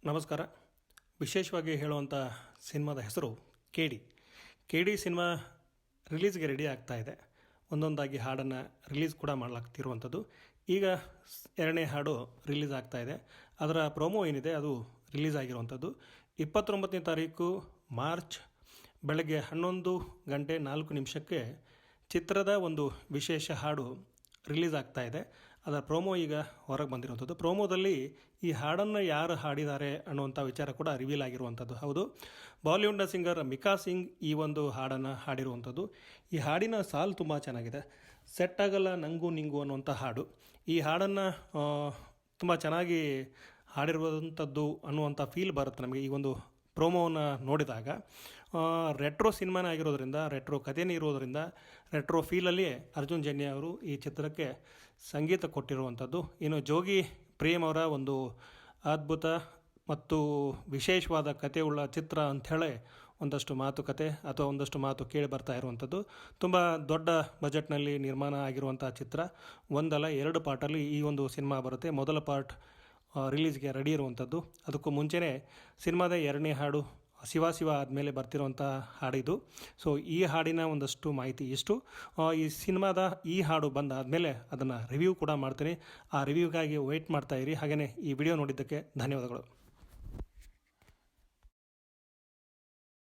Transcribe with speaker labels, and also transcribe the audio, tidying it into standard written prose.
Speaker 1: ನಮಸ್ಕಾರ. ವಿಶೇಷವಾಗಿ ಹೇಳುವಂಥ ಸಿನಿಮಾದ ಹೆಸರು ಕೆ ಡಿ ಸಿನಿಮಾ ರಿಲೀಸ್ಗೆ ರೆಡಿ ಆಗ್ತಾ ಇದೆ. ಒಂದೊಂದಾಗಿ ಹಾಡನ್ನು ರಿಲೀಸ್ ಕೂಡ ಮಾಡಲಾಗ್ತಿರುವಂಥದ್ದು. ಈಗ ಎರಡನೇ ಹಾಡು ರಿಲೀಸ್ ಆಗ್ತಾ ಇದೆ. ಅದರ ಪ್ರೋಮೋ ಏನಿದೆ ಅದು ರಿಲೀಸ್ ಆಗಿರುವಂಥದ್ದು 29ನೇ ತಾರೀಕು ಮಾರ್ಚ್ ಬೆಳಗ್ಗೆ 11:04 ಚಿತ್ರದ ಒಂದು ವಿಶೇಷ ಹಾಡು ರಿಲೀಸ್ ಆಗ್ತಾ ಇದೆ. ಅದರ ಪ್ರೋಮೋ ಈಗ ಹೊರಗೆ ಬಂದಿರುವಂಥದ್ದು. ಪ್ರೋಮೋದಲ್ಲಿ ಈ ಹಾಡನ್ನು ಯಾರು ಹಾಡಿದ್ದಾರೆ ಅನ್ನುವಂಥ ವಿಚಾರ ಕೂಡ ರಿವೀಲ್ ಆಗಿರುವಂಥದ್ದು. ಹೌದು, ಬಾಲಿವುಡ್ನ ಸಿಂಗರ್ ಮಿಕಾ ಸಿಂಗ್ ಈ ಒಂದು ಹಾಡನ್ನು ಹಾಡಿರುವಂಥದ್ದು. ಈ ಹಾಡಿನ ಸಾಲು ತುಂಬ ಚೆನ್ನಾಗಿದೆ. ಸೆಟ್ ಆಗಲ್ಲ ನಂಗೂ ನಿಂಗು ಅನ್ನುವಂಥ ಹಾಡು. ಈ ಹಾಡನ್ನು ತುಂಬ ಚೆನ್ನಾಗಿ ಹಾಡಿರುವಂಥದ್ದು ಅನ್ನುವಂಥ ಫೀಲ್ ಬರುತ್ತೆ ನಮಗೆ ಈ ಒಂದು ಪ್ರೋಮೋವನ್ನು ನೋಡಿದಾಗ. ರೆಟ್ರೋ ಸಿನಿಮಾನೇ ಆಗಿರೋದ್ರಿಂದ, ರೆಟ್ರೋ ಕಥೆನೇ ಇರೋದರಿಂದ, ರೆಟ್ರೋ ಫೀಲಲ್ಲಿ ಅರ್ಜುನ್ ಜನ್ಯ ಅವರು ಈ ಚಿತ್ರಕ್ಕೆ ಸಂಗೀತ ಕೊಟ್ಟಿರುವಂಥದ್ದು. ಇನ್ನು ಜೋಗಿ ಪ್ರೇಮ್ ಅವರ ಒಂದು ಅದ್ಭುತ ಮತ್ತು ವಿಶೇಷವಾದ ಕಥೆಯುಳ್ಳ ಚಿತ್ರ ಅಂಥೇಳಿ ಒಂದಷ್ಟು ಮಾತುಕತೆ ಅಥವಾ ಒಂದಷ್ಟು ಮಾತು ಕೇಳಿ ಬರ್ತಾ ಇರುವಂಥದ್ದು. ತುಂಬ ದೊಡ್ಡ ಬಜೆಟ್ನಲ್ಲಿ ನಿರ್ಮಾಣ ಆಗಿರುವಂಥ ಚಿತ್ರ. ಒಂದಲ್ಲ ಎರಡು ಪಾರ್ಟಲ್ಲಿ ಈ ಒಂದು ಸಿನಿಮಾ ಬರುತ್ತೆ. ಮೊದಲ ಪಾರ್ಟ್ ರಿಲೀಸ್ಗೆ ರೆಡಿ ಇರುವಂಥದ್ದು. ಅದಕ್ಕೂ ಮುಂಚೆನೇ ಸಿನಿಮಾದ ಎರಡನೇ ಹಾಡು ಶಿವ ಶಿವ ಆದಮೇಲೆ ಬರ್ತಿರುವಂಥ ಹಾಡಿದು. ಸೊ ಈ ಹಾಡಿನ ಒಂದಷ್ಟು ಮಾಹಿತಿ ಇಷ್ಟು. ಈ ಸಿನಿಮಾದ ಈ ಹಾಡು ಬಂದಾದಮೇಲೆ ಅದನ್ನು ರಿವ್ಯೂ ಕೂಡ ಮಾಡ್ತೀನಿ. ಆ ರಿವ್ಯೂಗಾಗಿ ವೆಯ್ಟ್ ಮಾಡ್ತಾಯಿರಿ. ಹಾಗೆಯೇ ಈ ವಿಡಿಯೋ ನೋಡಿದ್ದಕ್ಕೆ ಧನ್ಯವಾದಗಳು.